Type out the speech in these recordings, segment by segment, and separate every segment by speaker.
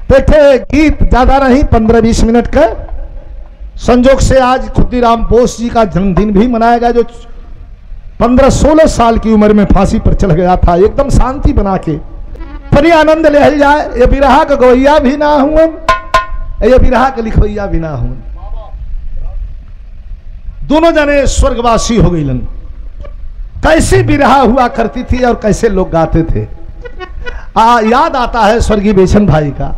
Speaker 1: तो गीत ज्यादा नहीं, 15-20 मिनट का। संजोग से आज खुदीराम बोस जी का जन्मदिन भी मनाया गया, जो 15-16 साल की उम्र में फांसी पर चढ़ गया था, एकदम शांति बना के। फरी आनंद ले जाए, ये बिरहा का गवैया भी ना हुआ, ये बिरहा के लिखवैया भी ना हुआ। दोनों जने स्वर्गवासी हो गई। कैसी बिरहा हुआ करती थी और कैसे लोग गाते थे। याद आता है स्वर्गीय बेचन भाई का,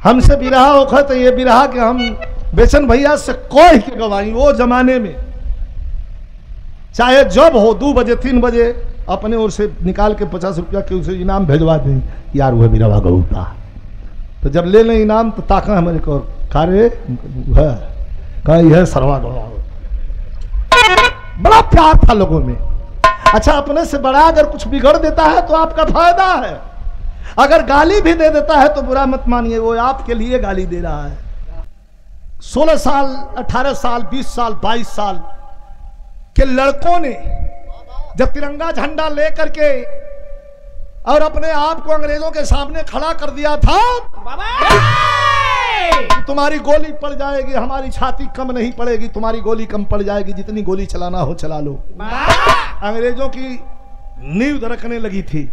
Speaker 1: हमसे बिरहा होखा तो ये बिरहा के हम बेचन भैया से कोई के गवाई। वो जमाने में चाहे जब हो 2 बजे 3 बजे अपने ओर से निकाल के 50 रुपया के उसे इनाम भेजवा दें, यार वह बिरहा गौता। तो जब ले लें इनाम तो ताका हमारे को कार्य है सरवा गवा। बड़ा प्यार था लोगों में। अच्छा, अपने से बड़ा अगर कुछ बिगड़ देता है तो आपका फायदा है, अगर गाली भी दे देता है तो बुरा मत मानिए, वो आपके लिए गाली दे रहा है। 16 साल 18 साल 20 साल 22 साल के लड़कों ने जब तिरंगा झंडा लेकर के और अपने आप को अंग्रेजों के सामने खड़ा कर दिया था, तुम्हारी गोली पड़ जाएगी, हमारी छाती कम नहीं पड़ेगी, तुम्हारी गोली कम पड़ जाएगी, जितनी गोली चलाना हो चला लो। अंग्रेजों की नींव दरकने लगी थी,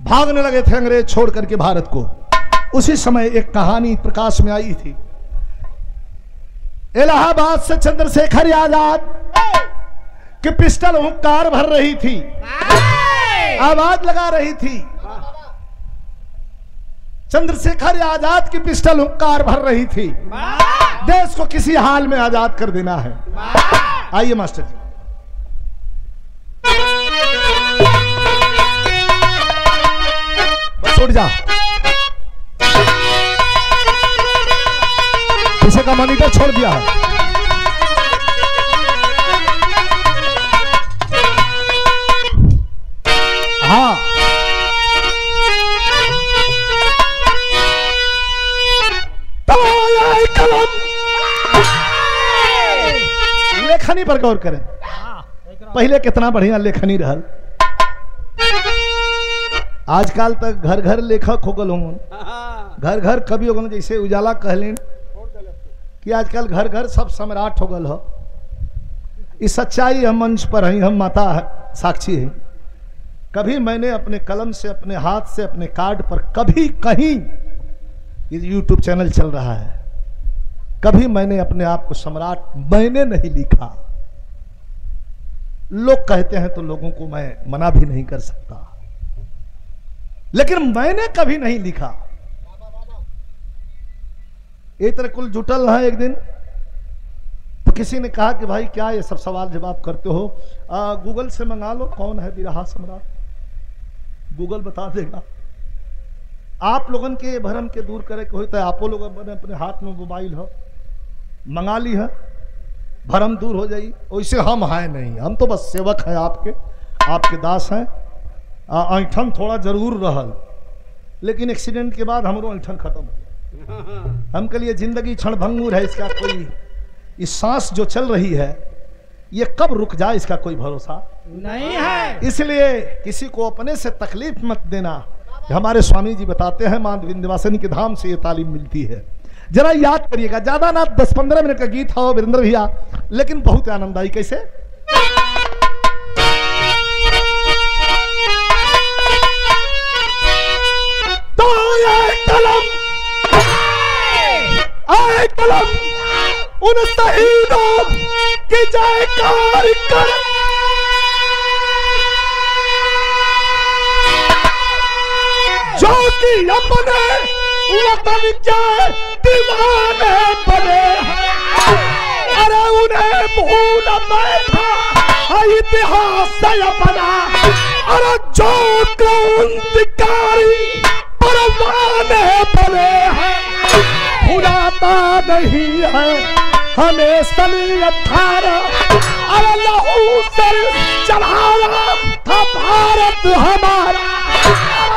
Speaker 1: भागने लगे थे अंग्रेज छोड़ करके भारत को। उसी समय एक कहानी प्रकाश में आई थी। इलाहाबाद से चंद्रशेखर आजाद की पिस्टल हुंकार भर रही थी, आवाज लगा रही थी। चंद्रशेखर आजाद की पिस्टल हुंकार भर रही थी, देश को किसी हाल में आजाद कर देना है। आइए मास्टर जी। बस उठ जा, पीछे का मॉनिटर छोड़ दिया है। हाँ, लेखनी पर गौर करें। पहले कितना बढ़िया लेखनी रहल, आजकल तक घर घर लेखक हो गल होंगे, घर घर कवि हो गल। जैसे उजाला कहलें कि आजकल घर घर सब सम्राट हो गल हो। इस सच्चाई हम मंच पर हैं, हम माता है, साक्षी है। कभी मैंने अपने कलम से, अपने हाथ से, अपने कार्ड पर कभी कहीं, ये यूट्यूब चैनल चल रहा है, कभी मैंने अपने आप को सम्राट मैंने नहीं लिखा। लोग कहते हैं तो लोगों को मैं मना भी नहीं कर सकता, लेकिन मैंने कभी नहीं लिखा। एक तरह कुल जुटल है। एक दिन तो किसी ने कहा कि भाई क्या ये सब सवाल जवाब करते हो, गूगल से मंगा लो कौन है बिरहा सम्राट, गूगल बता देगा। आप लोगन के भरम के दूर करे के होता है, आपो लोग अपने हाथ में मोबाइल हो, मंगा ली है, भरम दूर हो जाई। वैसे हम हैं नहीं, हम तो बस सेवक हैं आपके, आपके दास हैं। ऐठन थोड़ा जरूर रहल, लेकिन एक्सीडेंट के बाद हमरो ऐठन खत्म हो गया। हम के लिए जिंदगी क्षणभंगुर है, इसका कोई, इस सांस जो चल रही है ये कब रुक जाए इसका कोई भरोसा नहीं है। इसलिए किसी को अपने से तकलीफ मत देना। हमारे स्वामी जी बताते हैं, मां विंध्यवासिनी के धाम से ये तालीम मिलती है। जरा याद करिएगा, ज्यादा ना 10-15 मिनट का गीत हो वीरेंद्र भैया, लेकिन बहुत आनंददायी। कैसे तो ये कलम, आए कलम उन शहीदों की जयकार कर, जो कि अपने वतन के दीवाने बने हैं। अरे उन्हें भूल बैठा इतिहास से अपना, अरे जो क्रांतिकारी परवाने बने हैं। भुलाता नहीं है हमें सनी 18, अरे लहू से चढ़ाया था भारत हमारा।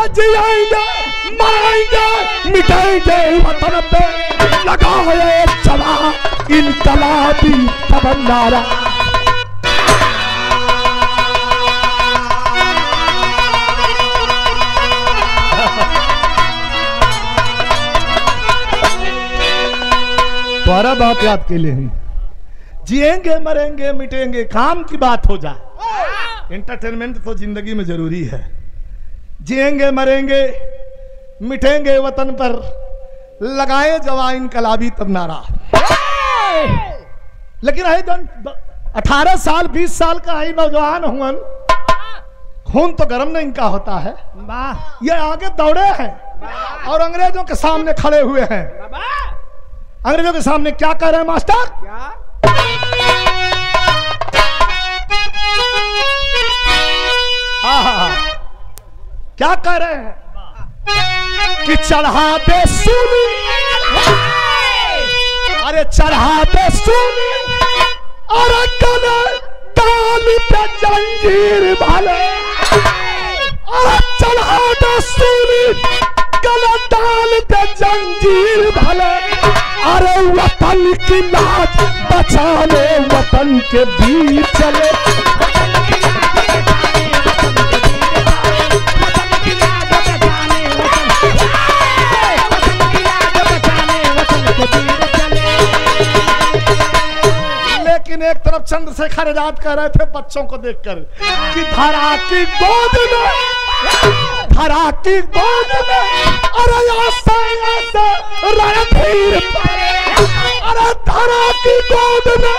Speaker 1: जिएंगे मरेंगे मिटेंगे वतन पे, लगा है चला इनकलाबी तमन्ना। दोबारा बात याद के लिए जिएंगे मरेंगे मिटेंगे, काम की बात हो जाए। एंटरटेनमेंट तो जिंदगी में जरूरी है। जिएंगे मरेंगे मिटेंगे वतन पर, लगाए जवान इनकलाबी तब नारा। लेकिन है 18 साल 20 साल का है नौजवान हुआ, खून तो गर्म नहीं इनका होता है। ये आगे दौड़े हैं और अंग्रेजों के सामने खड़े हुए हैं। अंग्रेजों के सामने क्या कह रहे हैं मास्टर? क्या कह रहे हैं कि चढ़ा दे सूली, अरे चढ़ा दे सूली और गले डाल पे जंजीर भाले, अरे चढ़ा दे सूली गले डाल पे जंजीर भाले, अरे वतन की लाज बचाने वतन के बीच चले। लेकिन एक तरफ चंद्रशेखर आजाद कह रहे थे बच्चों को देखकर कि धरा की गोद में, धरा की गोद में, अरे ऐसे ऐसे रणधीर पले, अरे धरा की गोद में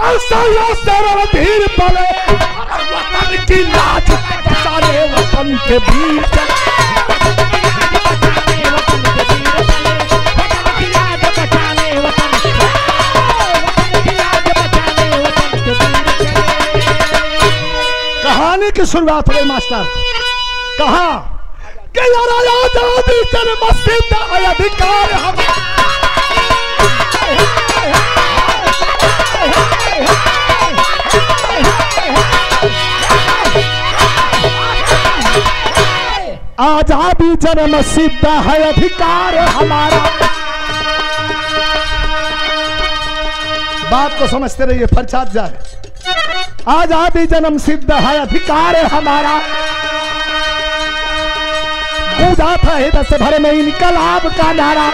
Speaker 1: ऐसे ऐसे रणधीर पले, वतन की लाज बचाने वतन के वीर चले। कहानी की शुरुआत हो गई मास्टर। कहा कि आजादी जन्म सिद्ध अधिकार हम, आजादी जन्म सिद्ध है अधिकार हमारा। बात को समझते रहिए, फरसाद जाए। आजादी जन्म सिद्ध है अधिकार हमारा, गूंजा था दस भर में इनकलाब का नारा।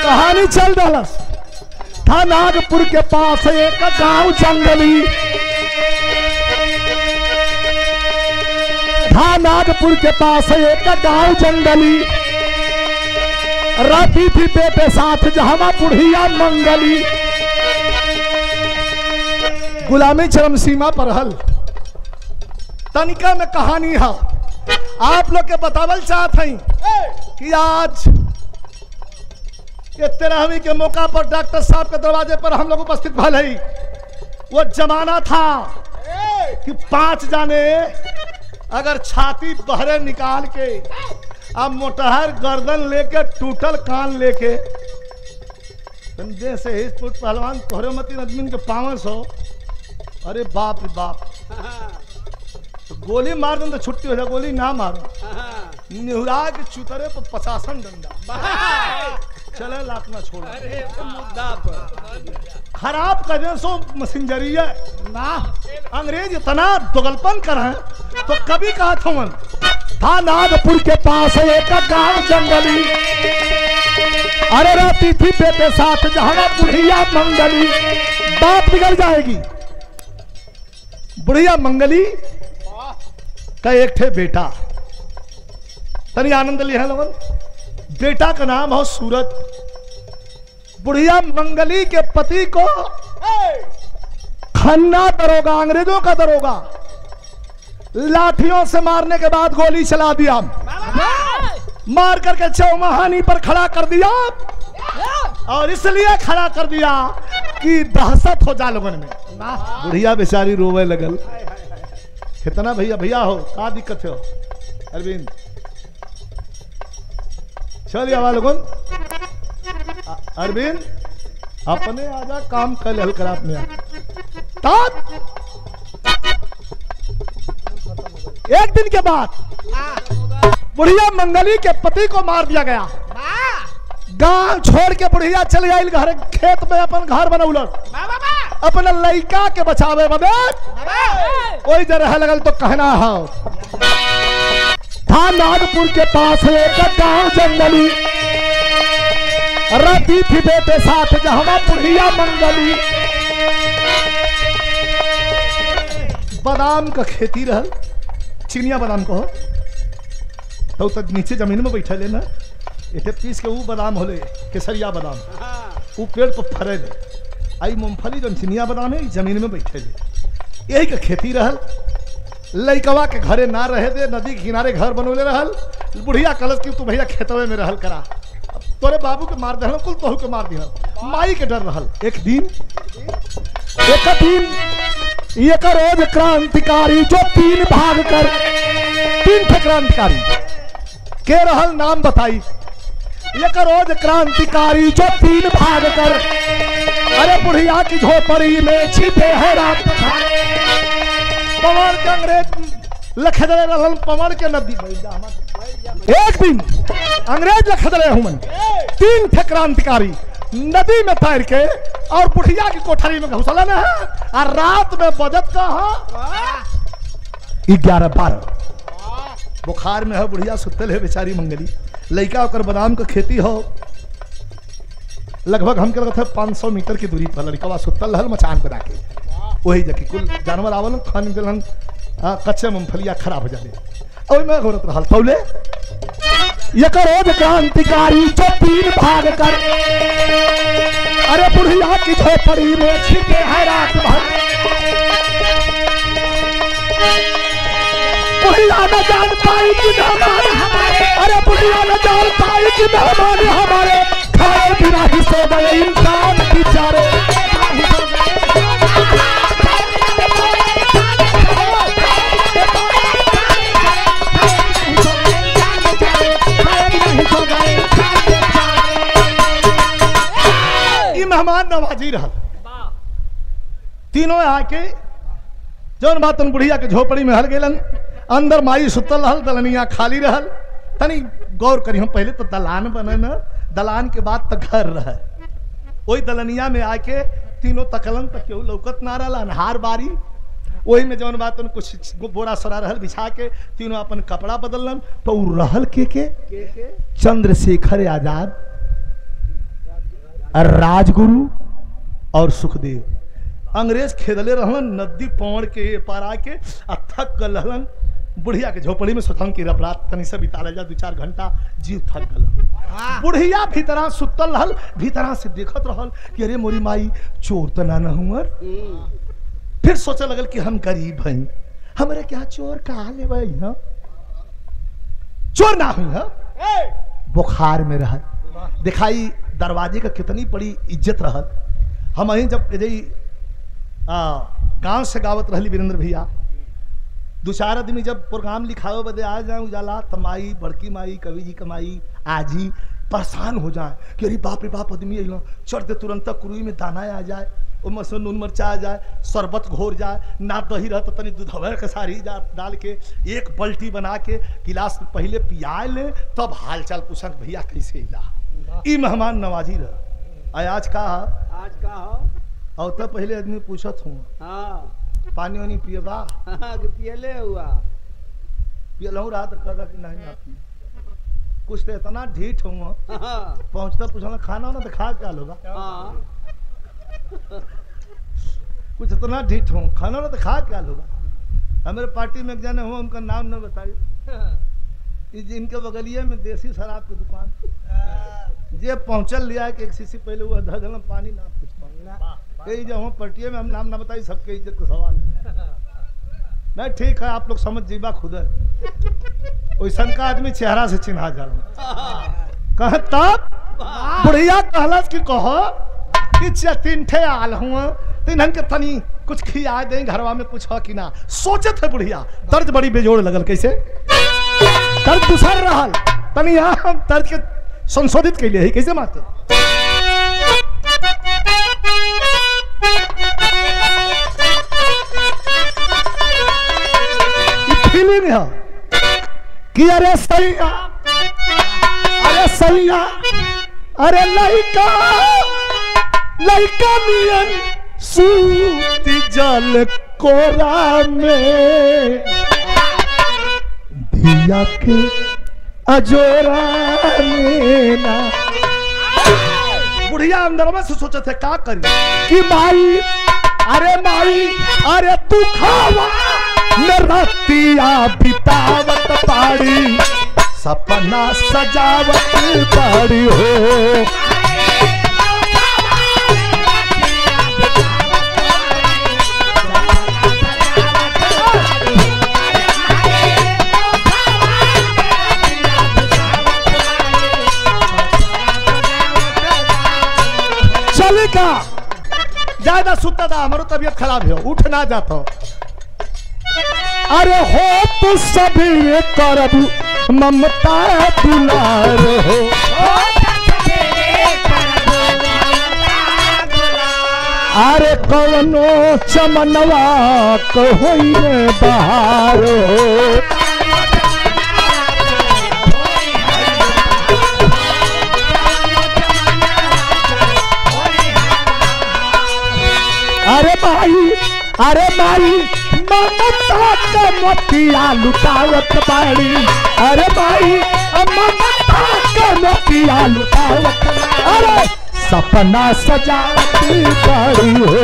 Speaker 1: कहानी चल दलस था नागपुर के पास एक गांव जंगली, था नागपुर के पास एक गांव जंगली, रहती थी बेटे साथ जहां बुढ़िया मंगली। गुलामी चरम सीमा पर हल तनिका में कहानी है। आप लोग के बतावल चाहत हैं कि आज ये 13वीं के मौका पर डॉक्टर साहब के दरवाजे पर हम लोग उपस्थित भले ही। वो जमाना था कि 5 जाने अगर छाती बहरे निकाल के, अब मोटहर गर्दन लेके टूटल कान लेके से हिजपुर पहलवान तोहरे मती आदमी के 500, अरे बाप रे बाप, तो गोली मार दो तो छुट्टी हो जाए, गोली ना मारो निहुरा के चुतरे पर 50 डंडा चले लाख ना छोड़। मुद्दा पर खराब कर सो मसिंजरिया ना, अंग्रेज इतना दोगलपन कर हैं। तो कभी कहा था नागपुर के पास एक गांव जंगली, अरे रहती थी बेटे साथ जहां बुढ़िया मंगली। बात बिगड़ जाएगी। बुढ़िया मंगली का एक थे बेटा, तनी आनंद लिया है लोगन। बेटा का नाम हो सूरज। बुढ़िया मंगली के पति को खन्ना दरोगा, अंग्रेजों का दरोगा, लाठियों से मारने के बाद गोली चला दिया, मार करके चौमहानी पर खड़ा कर दिया। और इसलिए खड़ा कर दिया कि दहशत हो जा लोगन में। बुढ़िया बेचारी रोवे लगल। कितना भैया भैया हो, क्या दिक्कत हो अरविंद? चलिए आवा लोगन। अरविंद अपने आजा, काम कर हल करा अपने। एक दिन के बाद बुढ़िया मंगली के पति को मार दिया गया। गांव छोड़ के बुढ़िया चले आई घर, खेत में अपन घर बनौलस अपने लड़का के बचावे बदे। कोई जगह लगल तो कहना है था नागपुर के पास एक गांव जंगली, रहती थी बेटे साथ जहाँ बुढ़िया मंगली। बादाम का खेती रहल, चिनिया बादाम को तो तक नीचे जमीन में बैठे ले ना, इतने पीस के वो बादाम होले केसरिया बादाम, वो पेड़ पर फरे ले। आई मूंगफली जो चिनिया बादाम है जमीन में बैठे ले, यही का खेती रहल। लइकवा के घरे ना रहे दे, नदी के किनारे घर बनोले रहल। बुढ़िया कलश की तू भैया खेतवे में रहल करा, तोरे बाबू के मार दहल, कुल तोहू के मार दिहल। माई के डर रहल। एक दिन एक रोज क्रांतिकारी जो 3 भाग कर 3 थे क्रांतिकारी के रहल, नाम बताई। एक रोज क्रांतिकारी जो 3 भाग कर, अरे बुढ़िया की झोपड़ी में छिपे है रात। पवन के अंग्रेज लखदले रहल, पवन के नदी। एक दिन अंग्रेज लखदले हुमन 3 थे क्रांतिकारी नदी में तैर के और बुढ़िया की कोठरी में घुसलन है। और रात में बजत का 11-12 बुखार में है, बुढ़िया सुतल है बेचारी मंगली। लड़का और बादाम का खेती हो, लगभग हमके लगता है 500 मीटर की दूरी पर लड़का सुतल रहल मचान बना के। वही जबकि कुल जानवर आवल खान दिलन, कच्चे मूंगफलिया खराब हो जाले। और मैं औरत रहल तौले एक रोज क्रांतिकारी जो 3 भाग कर, अरे बुढ़िया की झोपड़ी में छिपे है रात भर। बुढ़िया न जान पाई कि मेहमान हमारे, अरे बुढ़िया न जान पाई कि मेहमान हमारे, खाए बिना ही सो गए इंसान बेचारे। मेहमान नवाजी रहल। तीनों आके जौन बात बुढ़िया के झोपड़ी में हल गेलन। अंदर माई सुतल रहल, दलनिया खाली रहल। तनी गौर करी, हम पहले तो दलान बने न, दलान के बाद तो घर रहे। वही दलनिया में आके तीनों तकलन तक केहू लौकत ना रहल, अनहार बारी। वही में जौन बात कुछ बोरा सोरा रहल बिछा के तीनों अपन कपड़ा बदलन। तो रहल के चंद्रशेखर आजाद, राजगुरु और सुखदेव। अंग्रेज खेदले रहलन नदी पौड़ के पार आके थक गल रहलन। बुढ़िया के झोपड़ी में सोचलन कि रब रात तनी से बिता जा 2-4 घंटा, जीव थक गल। बुढ़िया भीतरा सुतल रहल, भीतरा से देखत रहल कि अरे मोरी माई चोर तो ना हुअर। फिर सोचे लगल कि हम गरीब हैं, हमरे क्या चोर कहा ले भाई, चोर ना हुई। बुखार में रहल, दिखाई दरवाजे का कितनी बड़ी इज्जत रहल। हम अहीं जब गांव से गावत रहली वीरेंद्र भैया, 2-4 आदमी जब प्रोग्राम लिखावे बदे आ जाए उजाला, तो माई, बड़की माई, कवि जी का माई, आजी परेशान हो जाए कि अरे बाप रे बाप आदमी अइलो, चढ़ दे तुरंत कुरुई में दाना आ जाए, उसमें से नून मिर्चा आ जाए, शरबत घोर जाए, ना दही रह तो तनी दूधवर के सारी डाल के एक बल्टी बना के गिलास पहले पिया ले, तब हाल चाल पूछक भैया कैसे इला। ई मेहमान नवाजी रहा। आज का और तब पहले आदमी पूछत हूँ पानी वानी पिएबा,
Speaker 2: पियले हुआ
Speaker 1: पियलहूँ रात कर कि नहीं ना पी। कुछ तो इतना ढीठ हूँ, पहुँचता पूछना खाना ना तो खा क्या लोगा। कुछ इतना ढीठ हूँ, खाना ना तो खा क्या लोगा। हमारे पार्टी में एक जने हुआ, उनका नाम न बताइए। इनके बगलिए में देसी शराब की दुकान, जे पहुंचल लिया कि 1 शीशी पहले वो धगल पानी ना पूछ जब हम पटिए में हम नाम ना बताई, सबके इज्जत का सवाल नहीं। ठीक है, आप लोग समझ जीबा खुद है। वैसन का आदमी चेहरा से चिन्हा जा तब बुढ़िया कहलस कि कहो कि 3 ठे आल हुआ, तीन के तनी कुछ खिया दें घरवा में कुछ हो कि ना। सोचत है बुढ़िया, दर्द बड़ी बेजोड़ लगल। कैसे दर्द दूसर रहल, तनी यहाँ हम दर्द के संशोधित के लिए ही कैसे मास्टर। फीलिंग है कि अरे सैया, अरे सैया, अरे लइका मियन सूती जल कोरा में, दिया के अजोरा लेना। बुढ़िया अंदर में से सोचे थे का करी कि माई अरे तू खावा रतिया बितावत पाड़ी सपना सजावत पाड़ी हो। चलेगा ज्यादा सुता था हमारो तबीयत खराब हो उठ ना जाता। अरे हो तू सभी करब ममता दुलार हो। अरे कवनो चमनवा कहोई रे बहार हो। अरे माई ममता का मोतिया लुटावत बाड़ी। अरे माई ममता का मोतिया लुटावत। अरे सपना सजावत बाड़ी हो।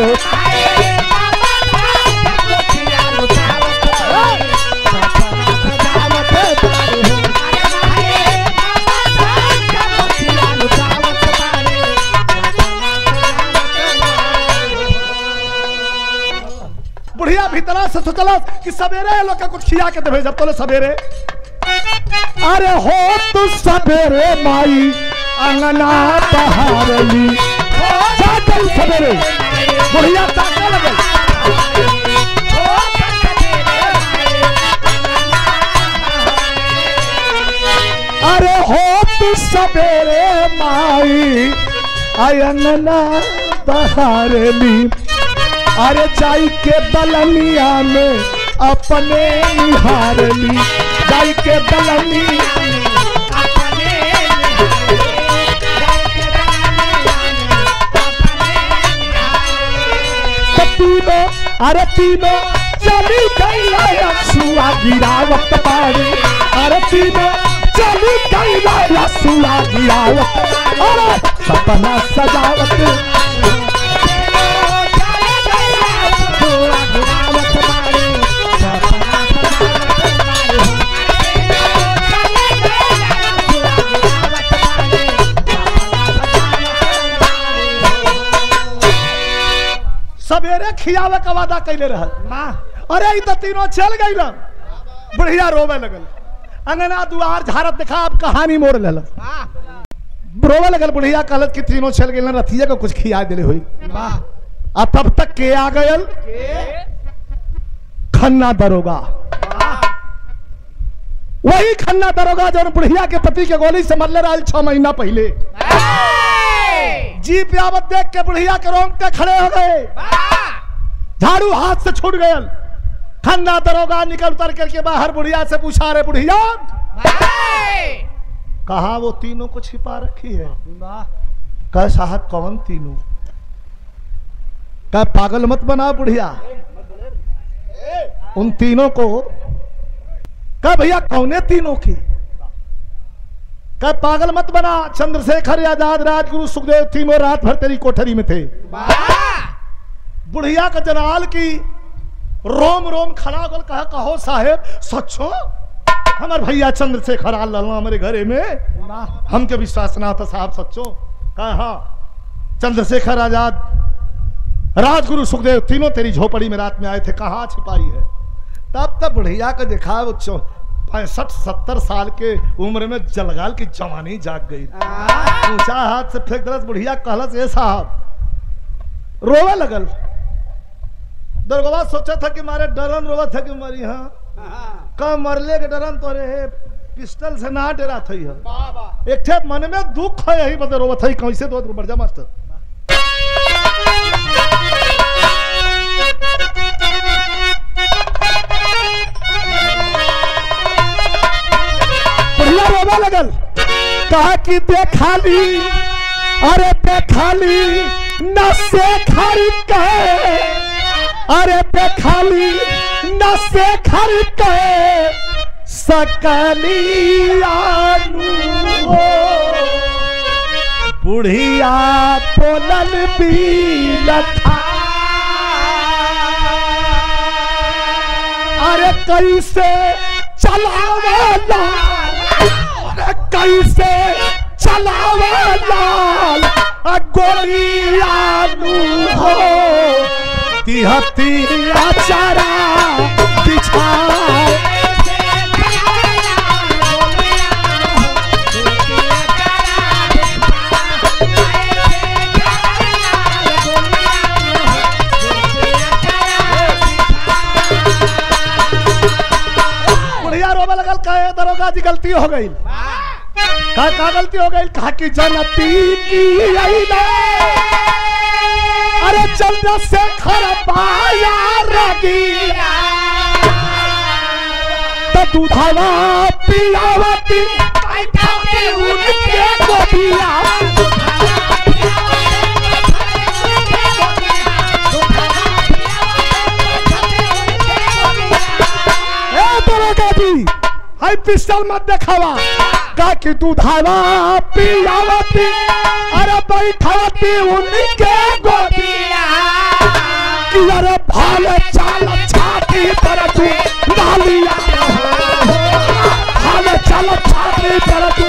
Speaker 1: बुढ़िया भीतरा से सोचला कि सवेरे लोग का कुछ खिया के देवे जब तोले सवेरे। अरे हो तू सवेरे माई अंगना बहारली जागल सवेरे बुढ़िया ताके लगल। अरे हो तू सवेरे माई अंगना बहारली। अरे जाई के बलनिया में अपने निहारली। जाई के बलनिया में अपने तीनों अरे तीनों चली गई सुआ गिरावत बाड़ी। अरे तीनों चली गई सुआ गिरावत। अरे सपना सजावत सवेरे खियावे का वादा कैले रहल। अरे तो तीनों चल गई ना बुढ़िया रोवे लगल। अंगना दुआर झारत देखा अब कहानी मोड़ ले रोवे लगल। बुढ़िया कहलत कि तीनों चल गए रथिया को कुछ खिया दिले हुई। अब तब तक के आ गयल खन्ना दरोगा। वही खन्ना दरोगा जो बुढ़िया के पति के गोली से मरले रहा 6 महीना पहले। जीप आवत देख के बुढ़िया के रोंगटे खड़े हो गए। झाड़ू हाथ से छूट गया। खन्ना दरोगा निकल उतर करके बाहर बुढ़िया से पूछा रे बुढ़िया कहा वो तीनों को छिपा रखी है। कह साहब कौन तीनों। कह पागल मत बना बुढ़िया उन तीनों को। कह भैया कौने तीनों की। कह पागल मत बना चंद्रशेखर आजाद राजगुरु सुखदेव तीनों रात भर तेरी कोठरी में थे। बुढ़िया का जनाल की रोम रोम खड़ा गल। कहा कहो साहेब सच्चो हमार भैया चंद्रशेखर आल हमारे घरे में हमके विश्वास ना था साहब सच्चो। कहा हाँ चंद्रशेखर आजाद राजगुरु सुखदेव तीनों तेरी झोपड़ी में रात में आए थे। कहाँ छिपाई है। तब तक बुढ़िया का देखा वो 65-70 साल के उम्र में जलगाल की जवानी जाग गई। ऊंचा हाथ से फेंक दरस बुढ़िया कहलस ए साहब रोवे लगल। दरगवा सोचा था कि मारे डरन रोवा था कि मरी। हाँ कब मरले के डरन तो रे पिस्टल से ना डरा थी। एक थे मन में दुख है यही बदल रोवा था कैसे तो बढ़ मास्टर। बुढ़िया रोवा लगल। कहा कि देखाली अरे देखाली नसे खरी कहे। अरे देखाली नसे खरी कहे सकली आनू हो। बुढ़िया बोलन भी लखा अरे कैसे चलावेला अरे कैसे चलावेला गोलिया नू हो तिहतिया चारा बिछाए लगल कहे दरोगा जी गलती हो गई का गलती हो गई कहा कि जनती की अरे चंद्र से खरपाया रगिया तो दूधवा पियावती उनके गोपिया दरोगा जी हाई पिस्टल मत देखावा का कि तू धावा पियावती अरे बैठावती उनके गोदिया कि अरे भाले चाल छाती पर तू नालिया भाले चाल छाती पर तू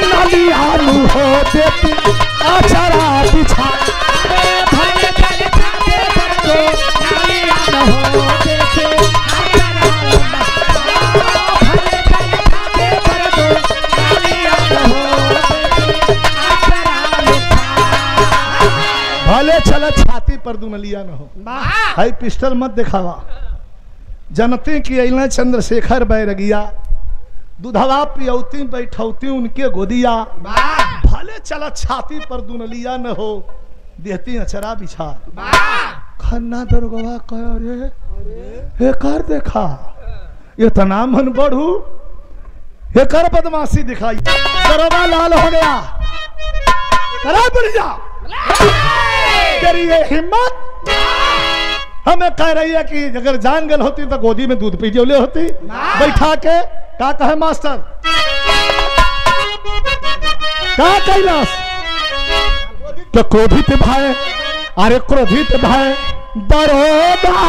Speaker 1: नालिया नू हो देती अचरा बिछा भाले चाल छाती पर तू नालिया नू हो देती भले चला छाती पर दुमलिया न हो हाई पिस्टल मत दिखावा जनते की अइला चंद्रशेखर बैरगिया दूधवा पियौती बैठौती उनके गोदिया भले चला छाती पर दुनलिया न हो देहती अचरा बिछा खन्ना दरोगा कह रे कर देखा ये तना मन बढ़ू ये कर बदमाशी दिखाई दरोगा लाल हो गया करा बढ़िया तेरी ये हिम्मत हमें कह रही है कि अगर जान गल होती तो गोदी में दूध पी जोले होती बैठा के क्या कहे मास्टर क्या कैलाश तो क्रोधित भाई अरे क्रोधित भाई दरोगा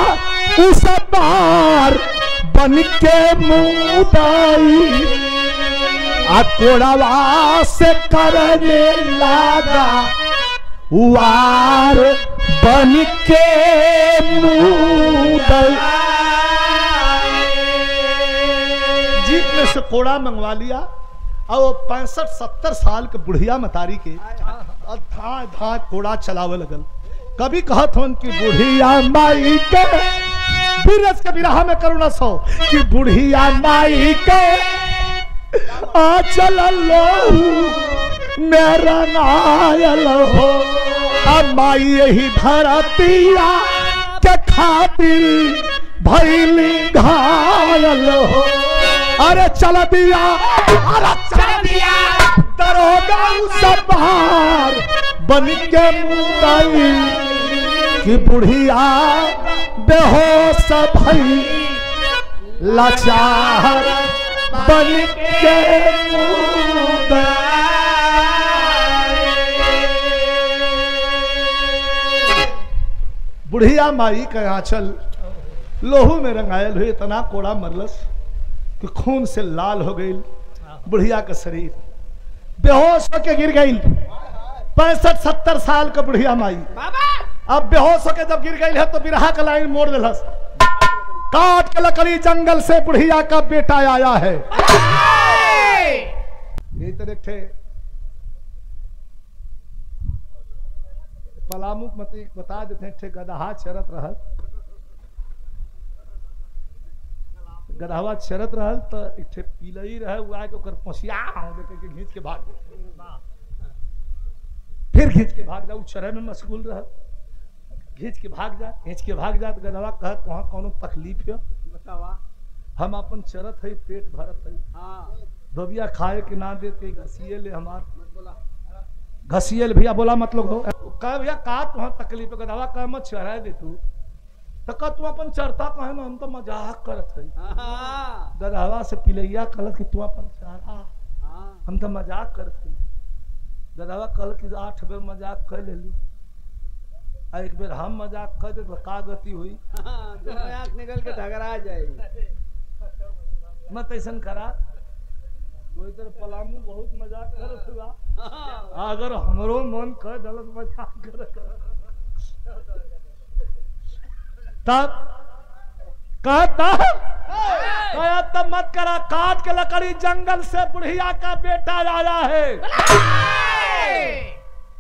Speaker 1: उस बार बन के मुदाई कोड़ावा से करने लगा वार बन के जीप में से कोड़ा मंगवा लिया और वो 65-70 साल के बुढ़िया मतारी के धा धा कोड़ा चलावे लगल। कभी कहत हन कि बुढ़िया माई के बीरज के बिरहा में करुणा सो कि बुढ़िया माई के आ चल लो मेरा नायल हो माई यही धरतिया के खातिर भैली घायल हो अरे चल दिया दरोगा सब बाहर बन के मुदाई कि बुढ़िया बेहोश भई लाचार बन के मुदाई। बुढ़िया माई का आंचल लोहू में रंगायल हुए इतना कोड़ा मरलस कि खून से लाल हो गई बुढ़िया का शरीर बेहोश होके गिर गई। 65-70 साल का बुढ़िया माई अब बेहोश होके जब गिर गई है तो बिरहा का लाइन मोड़ दिलस काट के लकड़ी जंगल से बुढ़िया का बेटा आया है। यही तो देखे पलामुख मती बता देते थे गदहा चरत रहल गदहवा चरत रहल तो एक ठे पीलई रहे वो आके ओकर पोसिया देखे के घींच के भाग फिर खींच के भाग जा चरे में मशगूल रह खींच के भाग जा तो गदहवा कहत वहां कोनो तकलीफ है बतावा हम अपन चरत है पेट भरत है धोबिया खाए के ना देते घसिए ले हमार घसियल भैया बोला मतलब हो कह भैया का तुम तकलीफ गदवा कह मत चढ़ा दे तू तो कह तू अपन चढ़ता कहे हम तो मजाक करत है गदवा से पिलैया कहलत कि तू अपन चढ़ा हम तो मजाक करत है दादा कल की 8 बेर मजाक कर लेली, एक बेर हम मजाक कर दे तो का गति हुई?
Speaker 2: मजाक निकल के झगड़ा जाएगी।
Speaker 1: मत ऐसा करा, कोई तरह पलामू बहुत मजाक करत हुआ, अगर हमरो मन कर दलत मजाक कर तब कहता तब मत करा। काट के लकड़ी जंगल से बुढ़िया का बेटा आया है,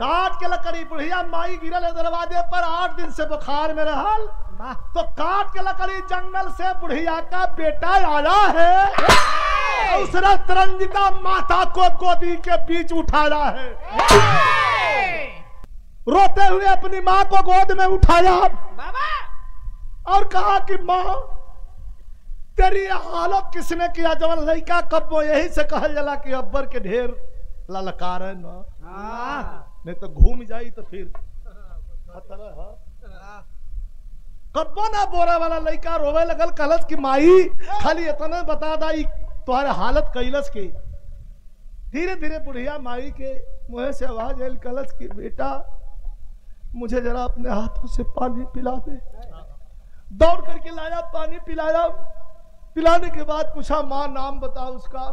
Speaker 1: काट के लकड़ी। बुढ़िया माई गिरल है दरवाजे पर, 8 दिन से बुखार में रहल, तो काट के लकड़ी जंगल से बुढ़िया का बेटा आया है। उसने तरंजिता माता को गोदी के बीच उठाया है, रोते हुए अपनी माँ को गोद में उठाया और कहा कि माँ तेरी हालत किसने किया? जब लड़का कब यही से कहल जला कि अब्बर के ढेर ललकार है ना, नहीं तो घूम जाई तो फिर कब्बो ना बोरा वाला लड़का रोवे लगल, कहलस कि माई खाली इतना बता दाई तुम्हारे हालत कैलस के। धीरे धीरे बुढ़िया माई के मुंह से आवाज आयल, कहलस कि बेटा मुझे जरा अपने हाथों से पानी पिला दे। दौड़ करके लाया, पानी पिलाया। पिलाने के बाद पूछा माँ नाम बता उसका,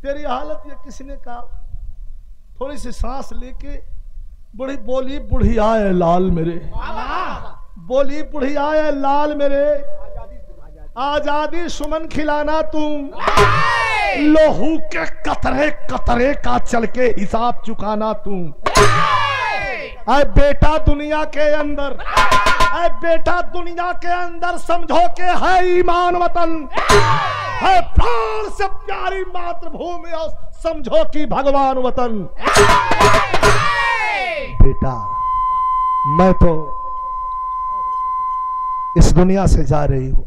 Speaker 1: तेरी हालत ये किसने कहा? थोड़ी सी सांस लेके बुढ़ी बोली, बुढ़िया है लाल मेरे, बोली बुढ़िया है लाल मेरे, आजादी सुमन खिलाना तुम, लोहू के कतरे कतरे का चल के हिसाब चुकाना तुम। अरे बेटा दुनिया के अंदर, अरे बेटा दुनिया के अंदर समझो के है ईमान वतन, है प्राण से प्यारी मातृभूमि और समझो कि भगवान वतन। बेटा मैं तो इस दुनिया से जा रही हूं,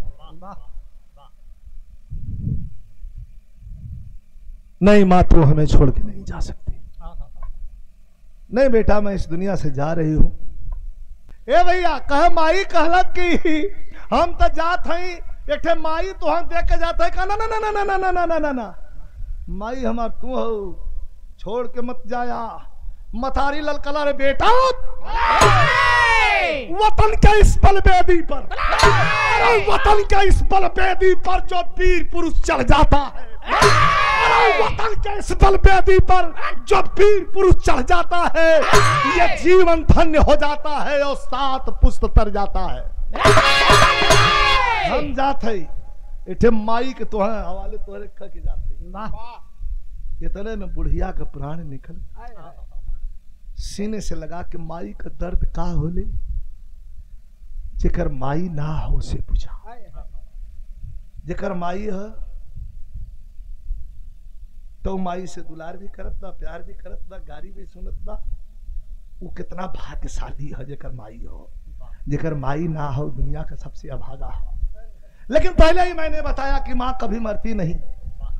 Speaker 1: नहीं माँ तू हमें छोड़ के नहीं जा सकती। नहीं बेटा मैं इस दुनिया से जा रही हूं। ए भैया कह माई कहलत कि हम तो जात हई, एक ठे माई तो हम देख के जाते है, ना ना ना ना ना ना ना ना ना ना माई हमार तू हो, छोड़ के मत जाया। मथारी ललकला रे बेटा, वतन के इस बलवेदी पर, वतन के इस बलवेदी पर जो वीर पुरुष चढ़ जाता है, वतन के इस बलवेदी पर जो वीर पुरुष चढ़ जाता है, ये जीवन धन्य हो जाता है और 7 पुस्त तर जाता है। हम जाते इठे माई के तोहरे हवाले तोहरे खा के जाते, इतने में बुढ़िया का प्राण निकल सीने से लगा के माई का दर्द का होले, जेकर माई ना हो से पूछा। जेकर माई है तो माई से दुलार भी करत बा, प्यार भी करत बा, गारी भी सुनत बा, वो कितना भाग्यशाली है जेकर माई हो। जेकर माई ना हो दुनिया का सबसे अभागा हो। लेकिन पहले ही मैंने बताया कि माँ कभी मरती नहीं,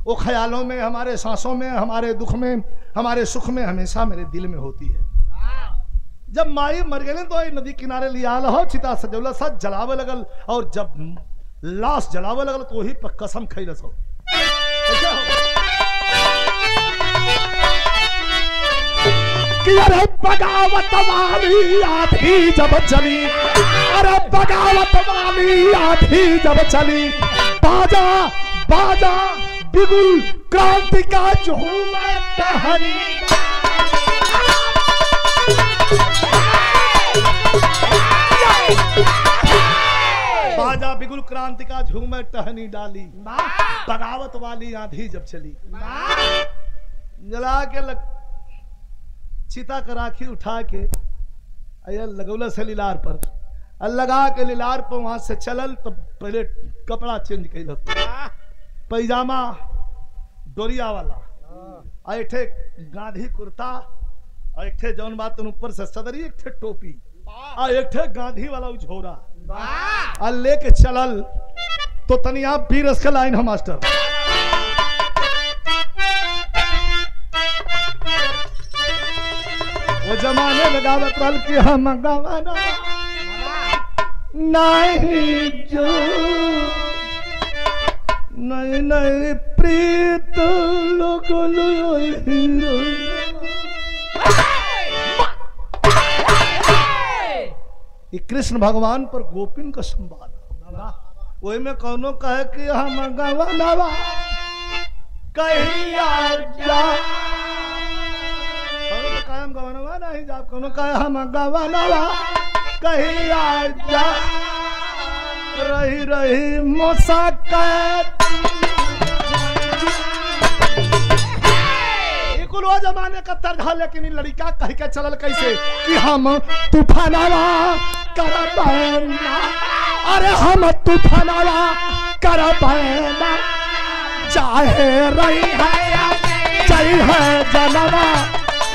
Speaker 1: वो ख्यालों में, हमारे सांसों में, हमारे दुख में, हमारे सुख में हमेशा मेरे दिल में होती है। जब माई मर गए तो नदी किनारे लिया हो, चिता सजौला सच जलावे लगल, और जब लाश जलावे लगल तो वही पर कसम खैलस हो। कि अरे बगावत वाली आधी जब चली, अरे बगावत वाली आधी जब चली, बाजा बाजा बिगुल क्रांति का झूमर टहनी। बाजा बिगुल क्रांति का झूमर टहनी डाली, बगावत वाली आंधी जब चली। जला के चिता का राखी उठा के लगौला से लीलार पर, लगा के लीलार पर वहां से चलल तो पहले कपड़ा चेंज कैल, पैजामा डोरिया वाला, एक ठे गांधी कुर्ता, और एक ठे जौन बात ऊपर से सदरी, एक ठे टोपी, और एक ठे गांधी वाला झोरा, और लेके चलल तो तनिया बीरस का लाइन है मास्टर। वो जमाने में गावत रहल कि हम गवाना नहीं जो, नहीं नहीं प्रीत लोग हीरो। कि कृष्ण भगवान पर गोपिन का संवाद वही में कौनो कहे कि हम गवनवा कहीं आजा कायम गवनवा नहीं जा कौनो कहे हम गवनवा कहीं आजा रही रही मुसाकत वो जमाने का तर्ज है लेकिन लड़का कह के चलल कैसे कि हम तूफानवा करबैना अरे हम तूफानवा करबैना चाहे रही है चाहे है जनवा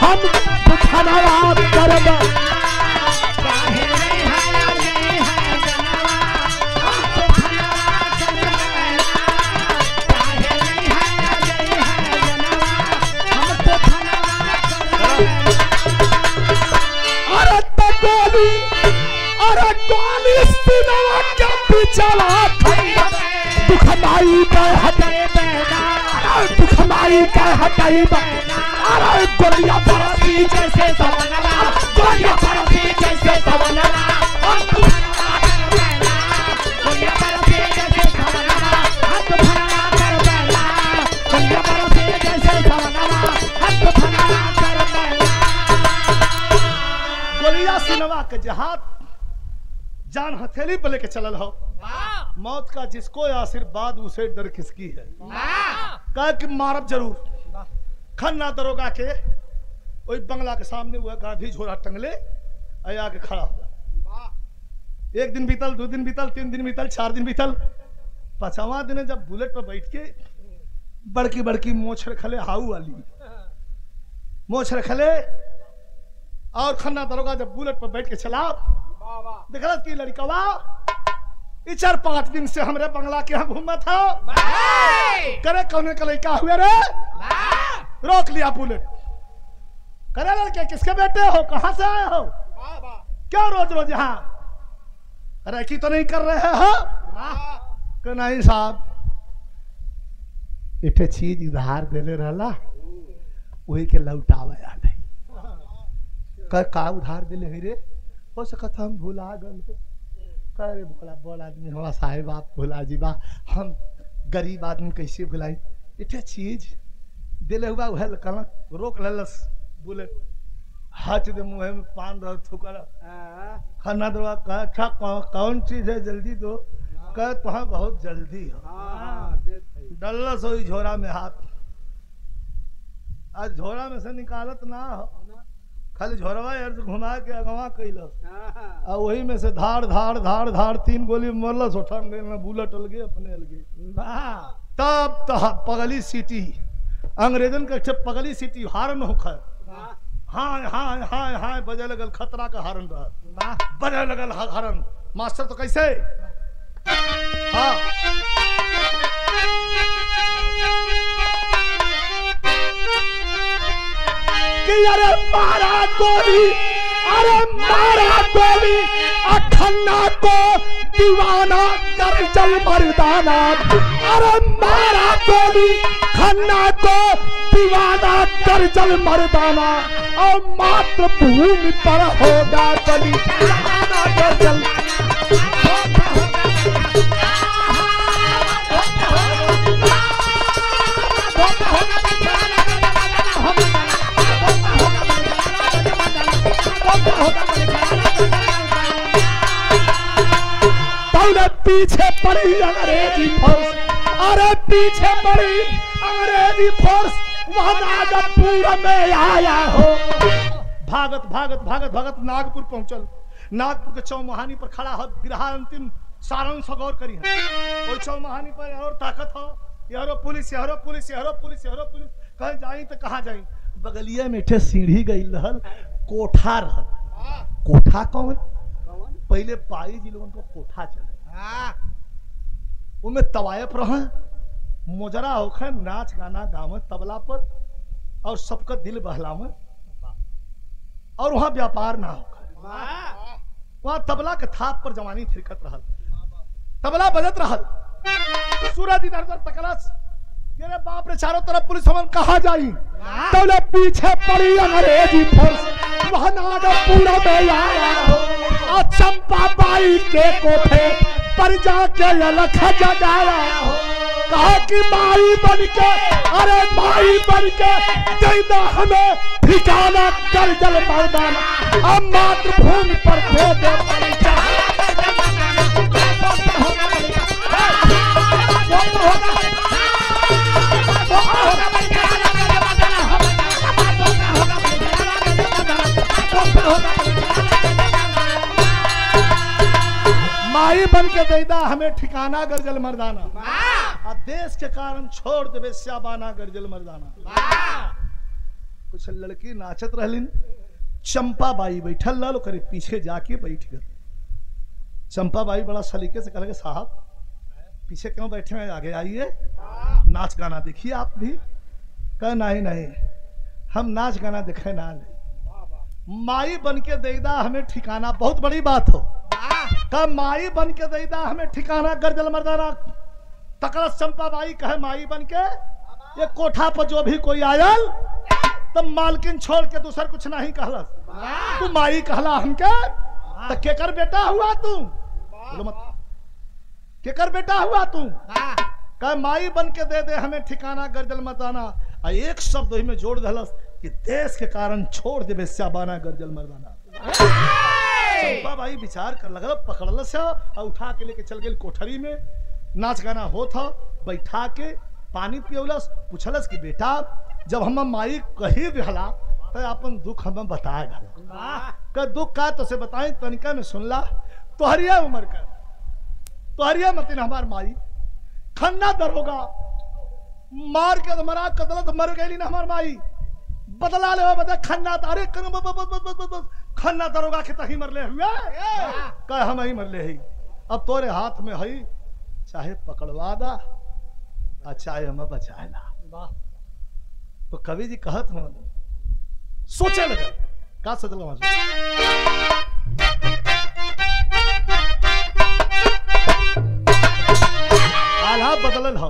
Speaker 1: हम तूफानवा करबैना चाहे रही है जनवा हम तूफानवा करबैना चाहे रही है अरे गोली सिनवा के पिछला दुखमाई का हटाई दुखमाई का हटाई अरे गोलियां बरसी जैसे सवनवा गोलियां बरसी जैसे सवनवा गोलियां बरसी जैसे सवनवा हाथ फना कर बेला गोलियां बरसी जैसे सवनवा हाथ फना कर बेला गोलियां सिनवा के जहाज जान हथेली पे लेके चलल हो मौत का जिसको आशीर्वाद उसे डर किसकी है कह कि मारब जरूर खन्ना दरोगा के वही बंगला के सामने हुआ गांधी झोला टंगले आके खड़ा हुआ एक दिन बीतल 2 दिन बीतल 3 दिन बीतल 4 दिन बीतल 5वां दिन जब बुलेट पर बैठ के बड़की बड़की मोछ रखले हाउ वाली मोछ रखले और खन्ना दरोगा जब बुलेट पर बैठ के चला देखा कि लड़कवा 4-5 दिन से हमरे बंगला के यहाँ घूमा था करे कौन का लड़का हुए रे रोक लिया बुलेट करे लड़के किसके बेटे हो कहाँ से आए हो क्या रोज रोज यहाँ रेखी तो नहीं कर रहे हो कि नहीं साहब इठे चीज उधार देले रहला वही के लौटावा याद है का उधार दिले है रे हो सकत हम भुला गल करे बोला आदमी हमारा साहेब आप भुला जीवा हम गरीब आदमी कैसे भुलाई इठे चीज दिले हुआ वह कलक रोक ललस बुलेट हाथ दे मुंह में पान रह थुकर खाना दवा कहा अच्छा कौन चीज है जल्दी दो कह तुहा बहुत जल्दी हो डल्लस हो झोरा में हाथ आज झोरा में से निकालत ना हो खाली झोरवा यार घुमा के अगवा कैलस आ वही में से धाड़ धाड़ धाड़ धाड़ 3 गोली मरलस उठन गए बुलेट अलगे अपने अलगे तब पगली सीटी अंग्रेजन के पगली सीटी हारन होकर हाय हाय हाय हाय बजे लगल खतरा का हारन रहा बजे लगल हारन मास्टर तो कैसे हाँ अरे मारा गोली अखन्ना को दीवाना कर चल मर्दाना अरे मारा गोली खन्ना को दीवाना कर चल मर्दाना और मातृभूमि पर होगा बलि कर चल पीछे पड़ी अंग्रेजी फोर्स अरे पीछे पड़ी अंग्रेजी फोर्स वह नागपुर में आया हो भागत भागत भागत भागत नागपुर पहुंचल नागपुर के चौमुहानी पर खड़ा हो बिरहा अंतिम सारांश गौर करी है कोई चौमुहानी पर यारो ताकत हो यारो पुलिस यारो पुलिस यारो पुलिस यारो पुलिस कहीं जाई तो कहाँ जाई बगलिया में ठे सीढ़ी गई रहल कोठा रहल कोठा कौन पहले पाई जी लोगन को कोठा चले उनमें तवायफ रहा मोजरा होखे नाच गाना गावे तबला पर और सबका दिल बहलावे और वहां व्यापार ना होखे वहां तबला के थाप पर जवानी थिरकत रहल तबला बजत रहल सूरज इधर उधर तकलस तेरे बाप रे चारों तरफ पुलिस हमन कहा जाई तबले पीछे पड़ी अंग्रेजी फोर्स वहां नागपुर में आया चंपा बाई के कोठे पर जाके अलख जगाया, कहा कि माई बन के, अरे माई बन के देना हमें ठिकाना करजल मैदान, अब मातृभूमि पर दे दे माई बन के देदा हमें ठिकाना गर्जल मर्दाना, और देश के कारण छोड़ देवे श्याबाना गर्जल मर्दाना। कुछ लड़की नाचत रहलिन, चंपा बाई बैठल लाल करे पीछे जाके बैठ गए। चंपा बाई बड़ा सलीके से कहे साहब पीछे क्यों बैठे हैं, आगे आइए नाच गाना देखिए आप भी। कह नहीं नहीं हम नाच गाना देखे ना नहीं, माई बन के देदा हमें ठिकाना, बहुत बड़ी बात हो। कह माई बन के देदा हमें ठिकाना गर्जल मर्दाना। तकड़ा चंपा बाई कहे माई बन के ये कोठा पर जो भी कोई आयल तब मालकिन छोड़ के दूसर कुछ नहीं कहलस, तू माई कहला हमके, तो केकर बेटा हुआ तू, बोलो मत केकर बेटा हुआ तू। कह माई बन के दे दे हमें ठिकाना गर्जल मर्दाना, और एक शब्द में जोड़ दलस कि देश के कारण छोड़ दे श्याबाना गर्जल मर्दाना। चंपा बाई विचार कर लगल, पकड़ल से और उठा के लेके चल गए कोठरी में। नाच गाना हो था, बैठा के पानी पियलस, पूछलस कि बेटा जब हम माई कही रहला तो अपन दुख हम बताए गला, का दुख का तो से बताएं तनिका में सुनला। तोहरिया उम्र का तोहरिया मतिन हमार माई खन्ना दरोगा मार के मरा कदलत मर गई ना हमार माई, बदला ले बता खन्ना तारे खन्ना दरोगा के तही मरले हुए, कह हम ही मरले ही, अब तोरे हाथ में है चाहे पकड़वा दा और चाहे हम बचाए ला। तो कवि जी कहत हो सोचे लगा का सोच लगा हालात बदलल हो।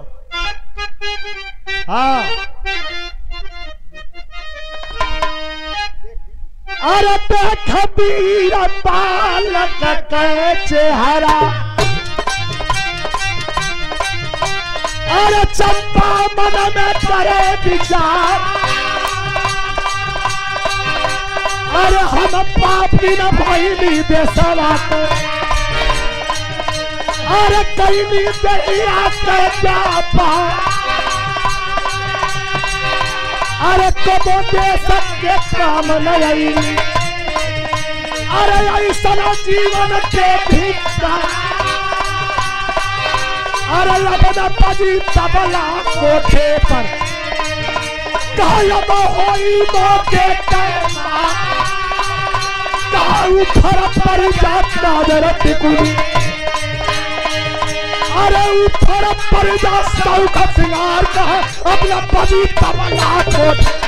Speaker 1: हाँ अरे खबीर बालक के चेहरा, अरे चंपा मन में करे विचार, अरे हम पापी न भइली देशवा के, अरे कैली दहिया के व्यापार, अरे कबो देश के काम नहीं, अरे ऐसा जीवन के भिक्षा, अरे लबना पजी तबला कोठे पर कायम होई मौके कैमा, काऊ फर पर जाता दरत कुली, अरे ऊपर पर जा सौख सिंगार का अपना पजी तबला कोठे।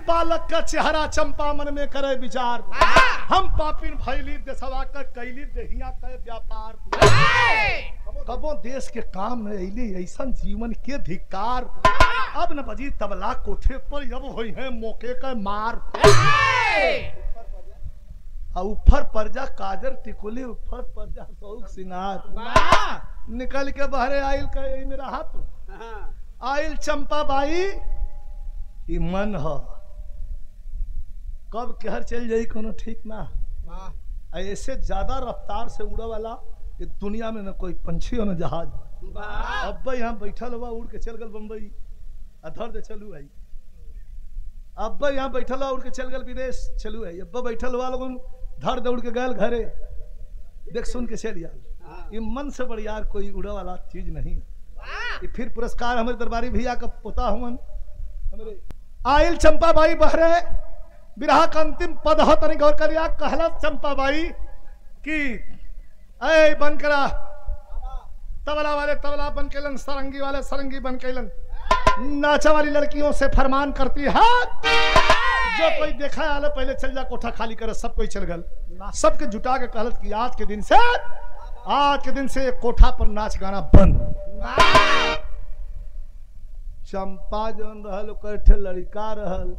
Speaker 1: बालक का चेहरा चंपा मन में करे विचार, हम पापिन भैली देशवा का कैली देहिया का व्यापार, कबो देश के काम में अली ऐसा जीवन के धिकार, अब न बजी तबला कोठे पर अब हुई है मौके का मार, ऊपर परजा काजर टिकुली ऊपर परजा सौख सिंगार, निकल के बहरे आइल का मेरा हाथ आइल चंपा बाई मन हो, कब कहर चल जाई कोनो ठीक ना, ऐसे ज्यादा रफ्तार से उड़ा वाला ये दुनिया में न कोई पंछी हो न जहाज। अब यहाँ बैठल हुआ उड़ के चल गल बम्बई, अधर दे चलू आई, अब यहाँ बैठल हुआ उड़ के चल गल विदेश चलू आई, अब बैठल हुआ लोगन धर दौड़ के गल घरे देख सुन के चल यार, ये मन से बड़ी यार कोई उड़ा वाला चीज नहीं। ये फिर पुरस्कार हमारे दरबारी भैया का पोता हुआ आइल चंपा बाई बहरे विरह का अंतिम पद हो तनी गौर करिया, कहला चंपा बाई कि ऐ बन करा तबला वाले तबला बन केलन, सरंगी वाले सरंगी बन केलन, नाचा वाली लड़कियों से फरमान करती है जो कोई देखा आले पहले चल जा कोठा खाली करे, सब कोई चल गल, सबके जुटा के कहलत कि आज के दिन से कोठा पर नाच गाना बंद। चंपा जौन रहल ओकर ठे लड़का रहल,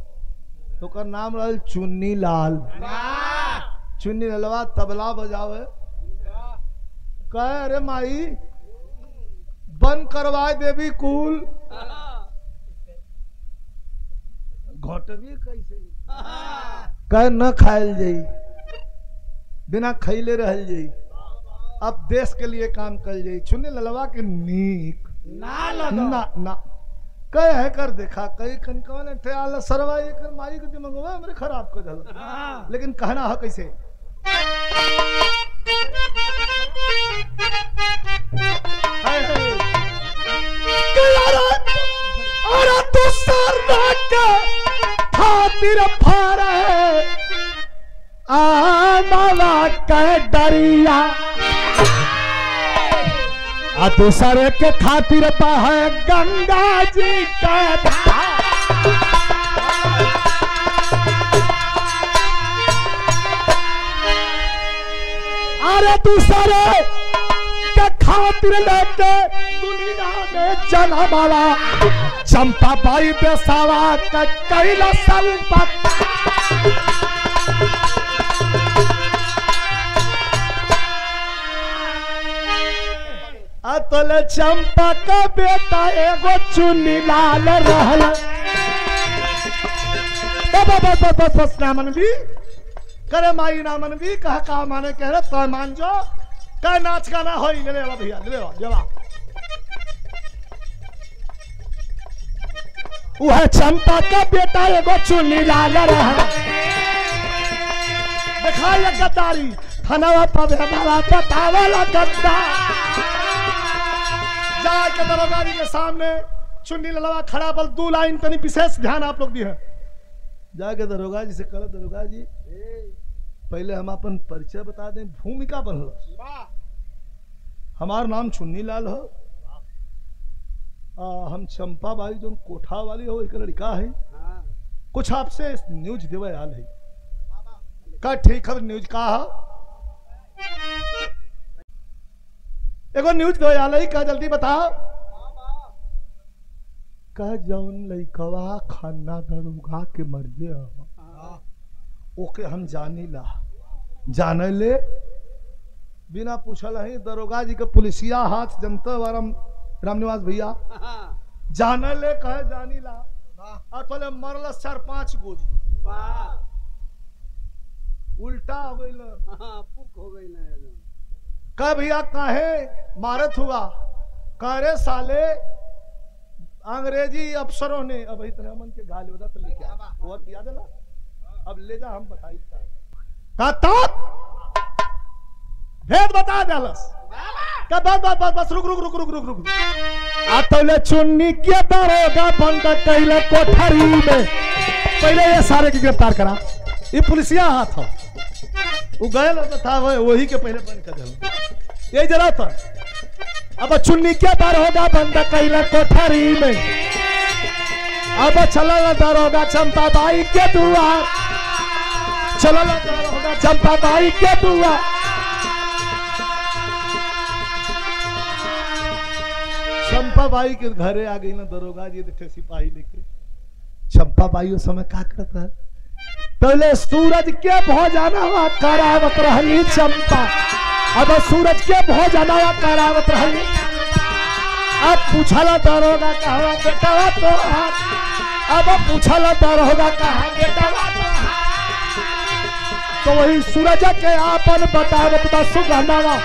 Speaker 1: ओकर नाम रहल चुन्नी लाल। चुन्नी लालवा तबला बजावे, कहे अरे माई बंद करवाए देवी कुल। घोटवी कैसे कहे न खायल जाई, बिना खैले रहल जाई, अब देश के लिए काम कर जाई। चुन्नी लालवा के नीक ना कहे है कर देखा, कई कनकवा ने ठेल सरवा एक माई के दिमागवा हमरे खराब कर दल। लेकिन कहना है कैसे, अरे तू सरना के खातिर फारे आमावा के डरिया, आ दूसरे के खातिर बहे गंगा जी के धार। अरे दूसरे के खातिर लेके दुनिया में चला वाला चंपा बाई बेसावा का कैला संपत। अतल चंपा का बेटा एगो चुन्नी लाल रहल। बस ना मनवी करे माई ना मनवी कह का माने कह रहे तो मान जो कह नाच गाना हो ले ले भैया ले ले वह चंपा का बेटा एगो चुन्नी लाल रहल। देखा ये गद्दारी थानावा पर हमारा बतावला गद्दा जाके दरोगा जी के सामने चुन्नी लालवा खड़ा बल 2 लाइन तनी विशेष ध्यान आप लोग दी है। जाके दरोगा जी से कहो दरोगा जी पहले हम अपन परिचय बता दें, भूमिका बनल। हमार नाम चुन्नी लाल हो, हम चंपा बाई जो कोठा वाली हो एक लड़का है, कुछ आपसे न्यूज देवे आल है। का ठीक खबर न्यूज का है, एगो न्यूज दो आल है, का जल्दी बताओ। का जौन लइकवा खन्ना दरोगा के मर गया ओके हम जानी ला, जाने ले बिना पूछल ही दरोगा जी के पुलिसिया हाथ जनता वारम रामनिवास भैया जाने ले कहे जानी ला। अतले मरल 4-5 गोली उल्टा हो गई,
Speaker 2: पुक हो गई ना।
Speaker 1: कह भैया काहे मारत हुआ, कह रे साले अंग्रेजी अफसरों ने अब इतना मन के गाल होता तो लेके वो याद है ना, अब ले जा हम बताई भेद बता डालस। बस रुक रुक रुक रुक रुक रुक आतले चुन्नी के दरोगा बंद कैले कोठरी में, पहले ये सारे की गिरफ्तार करा। ये पुलिसिया हाथ हो वो गए था वही के पहले बंद कर दे यही जरा था। अब चुन्नी के दरोगा बंद कैले कोठरी में, अब चलल दरोगा चंपा बाई के दुआर, चलल दरोगा चंपा बाई के दुआर। चंपा बाई के घरे आ गई ना दरोगा जी देखे सिपाही लेके। चंपा बाई उस समय क्या करता है, पहले सूरज के भोजनवा करावत रहली चंपा, अब सूरज के भोजनवा करावत रहली। अब पूछला दरोगा कहा बेटा तो, अब पूछला दरोगा कहा बेटा तो वही सूरज के आपन बतावत बा सुगंधवा,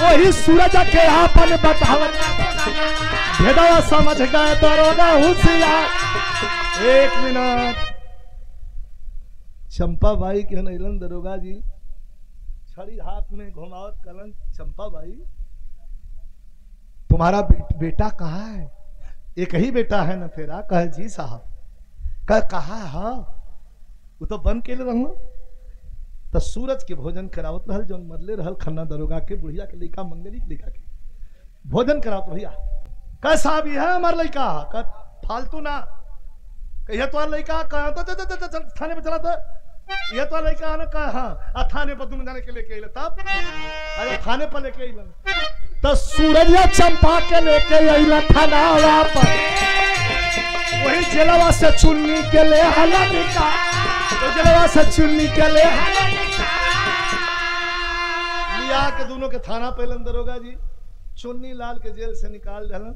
Speaker 1: वही सूरज के आपन बतावत भेदवा समझ गए दरोगा होशियार। 1 मिनट चंपा बाई के नैलन दरोगा जी छड़ी हाथ में घुमावत कलन, चंपा बाई तुम्हारा बेटा कहाँ है? एक ही बेटा है ना तेरा? कहे जी साहब। कहा है वो तो बन के रहना तो सूरज के भोजन करावत रहल, जौन मरले रहल खन्ना दरोगा के बुढ़िया के लड़का मंगली के लड़का के भोजन करावत भैया। कह साहब ये है हमारा लड़का, कह फालतू ना, कहिए तो लड़का कहा तो थाने पे चला था, ये तो लड़का ना कहा हाँ थाने पर तुम जाने के लेके अल, तब अरे थाने पर लेके अल तो सूरज चंपा के लेके अल थाना पर। वही जलवा से चुन्नी के ले हला निकाल, तो जलवा से चुन्नी के ले लिया के दोनों के थाना पे दरोगा जी चुन्नी लाल के जेल से निकाल डालन।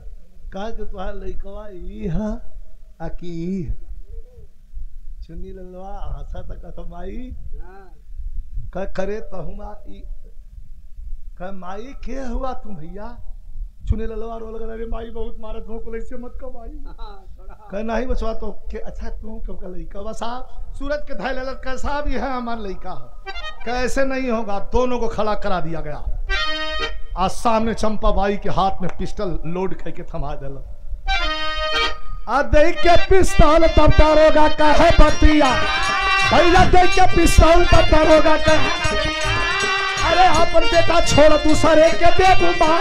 Speaker 1: कहा कि तुम्हारा लइकवा ई हा आ की चुन्नी ललवा हंसा तक माई का करे तहुमा ई का माई के हुआ तुम भैया? चुन्नी ललवा रो लगा, अरे माई बहुत मारत हो को ऐसे मत कमाई। कह नहीं बचवा तो के अच्छा तू क्यों का लइका बस साहब सूरज के धाय ललत कैसा भी है हमारा लइका कैसे नहीं होगा। दोनों को खड़ा करा दिया गया। आज सामने चंपा बाई के हाथ में पिस्टल लोड करके थमा दिला। आज देख के पिस्तौल तब दारोगा का है बतिया भैया, देख के पिस्तौल तब दारोगा का अरे अपन बेटा छोड़ दूसरे के दे दूंगा।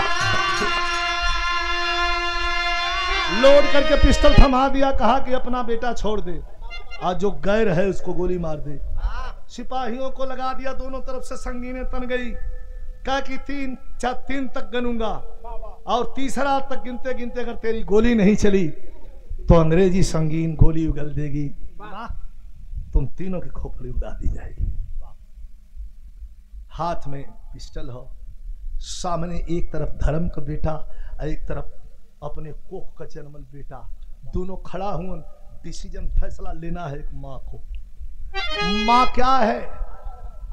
Speaker 1: लोड करके पिस्टल थमा दिया। कहा कि अपना बेटा छोड़ दे, आज जो गैर है उसको गोली मार दे। सिपाहियों को लगा दिया, दोनों तरफ से संगीनें तन गई। कहा कि तीन तक गिनूंगा और तीसरा तक गिनते गिनते अगर तेरी गोली नहीं चली तो अंग्रेजी संगीन गोली उगल देगी, तुम तीनों की खोपड़ी उड़ा दी जाएगी। हाथ में पिस्टल हो, सामने एक तरफ धर्म का बेटा और एक तरफ अपने कोख का जन्मल बेटा, दोनों खड़ा हुए। डिसीजन फैसला लेना है एक माँ को। माँ क्या है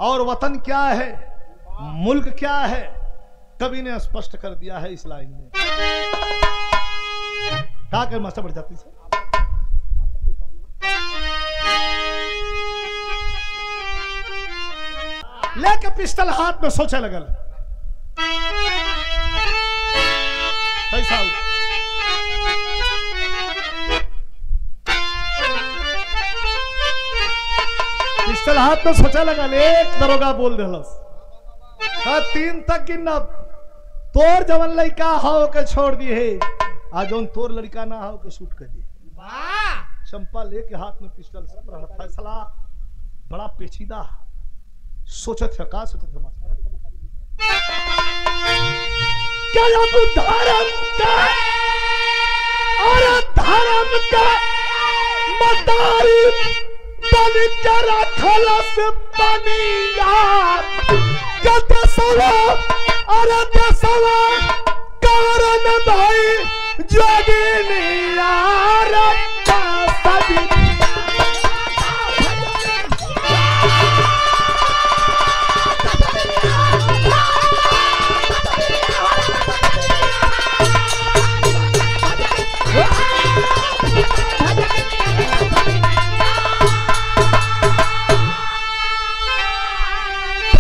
Speaker 1: और वतन क्या है, मुल्क क्या है, कवि ने स्पष्ट कर दिया है इस लाइन में। क्या कर मास्टर बढ़ जाती से लेके पिस्टल हाथ में सोचे लगल पैसा पिस्टल हाथ में सोचा लगा। एक दरोगा बोल दिलस का 3 तक गिनना, तोर जवन लड़का हो के छोड़ दिए है, आज जौन तोर लड़का ना हो के शूट कर दिए। चंपा लेके हाथ में पिस्टल फैसला बड़ा पेचीदा सोचत है। का सोचत है क्या धर्म का और धर्म का मदारी बन के रखलस बनिया दसवा और दसवा कारण भाई जोगिनिया रखा सभी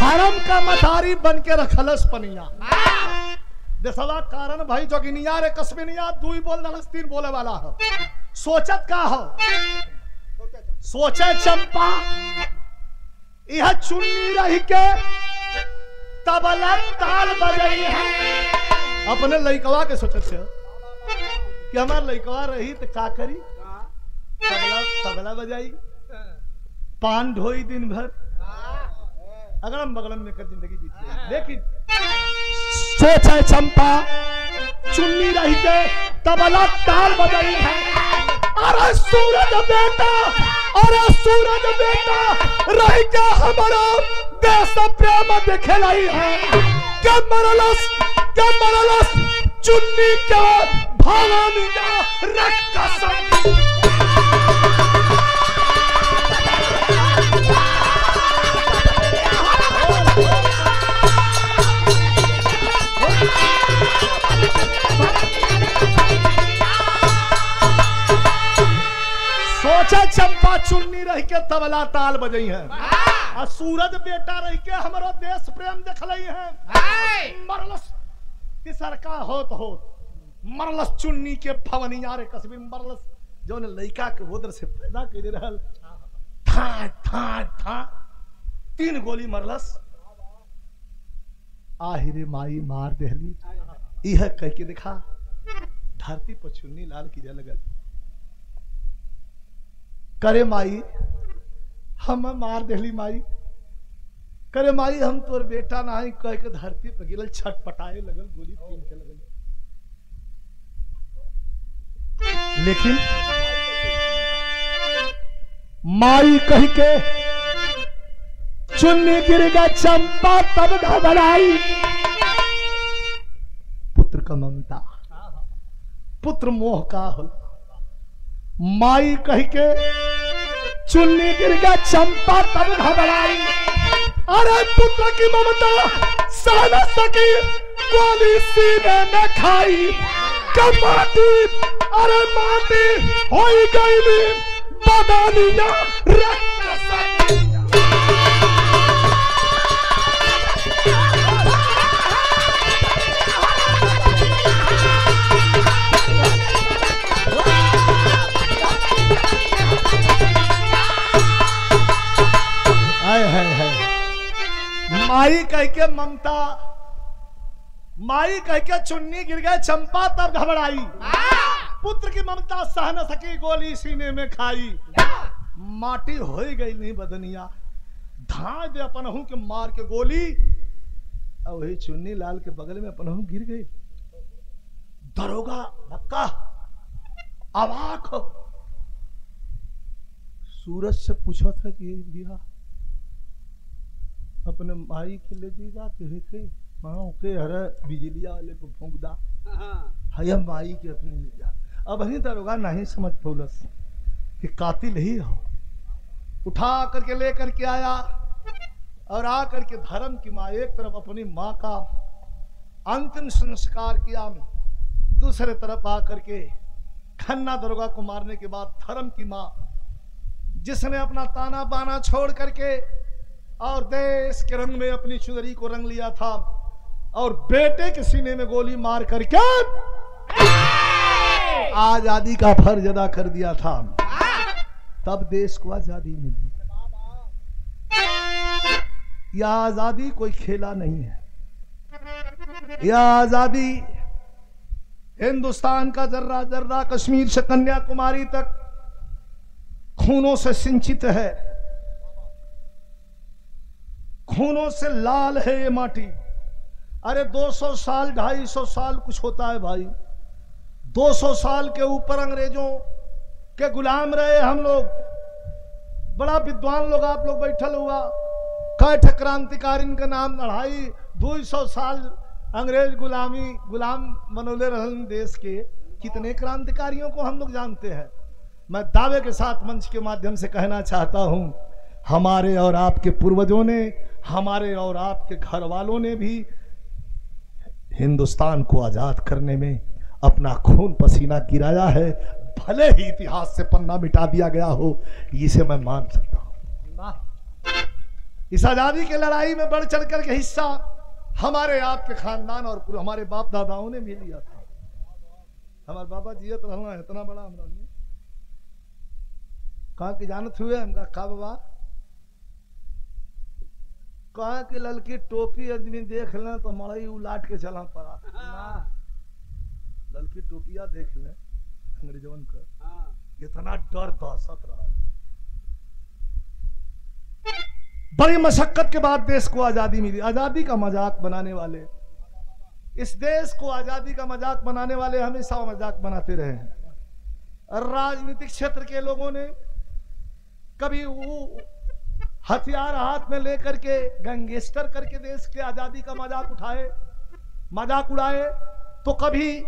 Speaker 1: धर्म का मदारी बन के रखलस पनिया दसवा कारण भाई जोगिनिया रे कसबिनिया। 2 बोल दलस 3 बोले वाला हो। सोचत का हो सोचे चंपा यह चुन्नी रही के तबला ताल बजई है। अपने लइकवा के सोचत से कि हमार लइकवा रही तो का करी, तबला बजाई, पान ढोई दिन भर, अगड़म बगड़म में कर जिंदगी बीती। लेकिन सोचे चंपा चुन्नी रही के तबला ताल बजाई है। अरे सूरज बेटा, अरे सूरज बेटा रही के हमारा देश प्रेम देखे लाई है। क्या मरलस चुन्नी के भवानिया रक्कस सोचा चंपा चुन्नी रह के तबला ताल बजई है। और सूरज बेटा रह के हमारा देश प्रेम देखलई है। मरलस तिसर का होत मरलस चुन्नी के भवनिया रे कसबी मरलस जौन लइका के होदर से पैदा कर रहल। था था था 3 गोली मरलस। आहिरे माई मार देहली। यह कह के देखा धरती पर चुन्नी लाल की लगल। करे माई हम मार देली माई, करे माई हम तोर बेटा ना है कह के धरती पर गिरल छटपटाए लगल, गोली तीन के लगल। लेकिन माई कह के चुन्नी गिर गया चंपा तब घबराई। पुत्र का ममता, पुत्र मोह का हो। माई कह के चुन्नी गिर गया चंपा तब घबराई। अरे पुत्र की ममता सह न सकी, गोली सीने में खाई। माटी, अरे माटी हो गई बदानिया माई कह के ममता, माई कह के चुन्नी गिर गए चंपा तब घबराई। पुत्र की ममता सह न सकी, गोली सीने में खाई। माटी हो गई नहीं बदनिया, धाए दे अपनहू के मार के गोली। और वही चुन्नी लाल के बगल में अपनहू गिर गई। दरोगा धक्का अवाक हो। सूरज से पूछा था कि भैया अपने माई के ले जीगा कहे थे के हर बिजलिया वाले को फूंक दा है माई के अपने ले जा। अब ही दरोगा नहीं समझ पौलस कि कातिल ही हो। उठा करके ले करके आया और आ करके धर्म की माँ एक तरफ अपनी माँ का अंतिम संस्कार किया, दूसरे तरफ आ करके खन्ना दरोगा को मारने के बाद धर्म की माँ जिसने अपना ताना बाना छोड़ करके और देश के रंग में अपनी चुनरी को रंग लिया था और बेटे के सीने में गोली मार करके आजादी का फर्ज अदा कर दिया था, तब देश को आजादी मिली। यह आजादी कोई खेला नहीं है, यह आजादी हिंदुस्तान का जर्रा जर्रा कश्मीर से कन्याकुमारी तक खूनों से सिंचित है, खूनों से लाल है ये माटी। अरे 200 साल 250 साल कुछ होता है भाई, 200 साल के ऊपर अंग्रेजों के गुलाम रहे हम लोग। बड़ा विद्वान लोग आप लोग बैठल हुआ, कैठ क्रांतिकारी का नाम 250 साल अंग्रेज गुलाम मनोले रहन देश के। कितने क्रांतिकारियों को हम लोग जानते हैं। मैं दावे के साथ मंच के माध्यम से कहना चाहता हूं, हमारे और आपके पूर्वजों ने, हमारे और आपके घर वालों ने भी हिंदुस्तान को आजाद करने में अपना खून पसीना गिराया है। भले ही इतिहास से पन्ना मिटा दिया गया हो, इसे मैं मान सकता हूं। इस आजादी की लड़ाई में बढ़ चढ़ कर के हिस्सा हमारे आपके खानदान और हमारे बाप दादाओं ने भी लिया था। हमारे बाबा जी तो रहना इतना बड़ा हमरा कहा कि जानत हुए हमका का बाबा कहा कि ललकी टोपी आदमी देख ले तो मड़ई उलाट के चला पड़ा। ललकी टोपिया देख ले अंग्रेजों का इतना डर दहशत रहा। बड़ी मशक्कत के बाद देश को आजादी मिली। आजादी का मजाक बनाने वाले, इस देश को आजादी का मजाक बनाने वाले हमेशा मजाक बनाते रहे हैं। राजनीतिक क्षेत्र के लोगों ने कभी वो हथियार हाथ में लेकर के गैंगस्टर करके देश के आजादी का मजाक उठाए, मजाक उड़ाए, तो कभी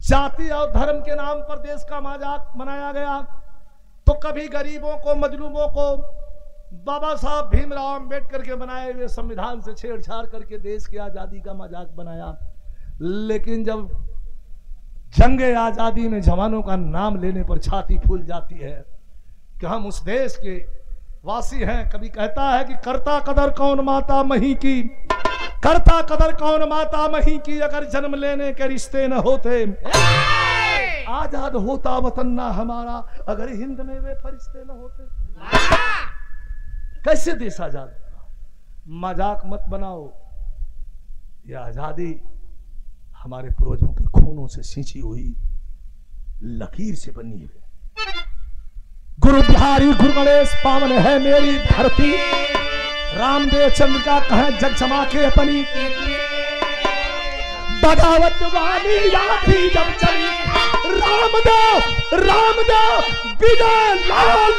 Speaker 1: जाति और धर्म के नाम पर देश का मजाक बनाया गया, तो कभी गरीबों को, मजलूमों को बाबा साहब भीमराव अंबेडकर के बनाए हुए संविधान से छेड़छाड़ करके देश की आजादी का मजाक बनाया। लेकिन जब जंगे आजादी में जवानों का नाम लेने पर छाती फूल जाती है कि हम उस देश के वासी हैं। कभी कहता है कि करता कदर कौन माता मही की, करता कदर कौन माता मही की, अगर जन्म लेने के रिश्ते न होते आजाद होता वतन ना हमारा, अगर हिंद में वे फरिश्ते न होते। कैसे देश आजाद होता? मजाक मत बनाओ, यह आजादी हमारे पूर्वजों के खूनों से सींची हुई लकीर से बनी है। गुरु बिहारी गुरु गणेश पावन है मेरी धरती, रामदेव चंद्रिका कहे जग जमा के अपनी, बगावत वाली याद जब चली रामदेव विजय लाल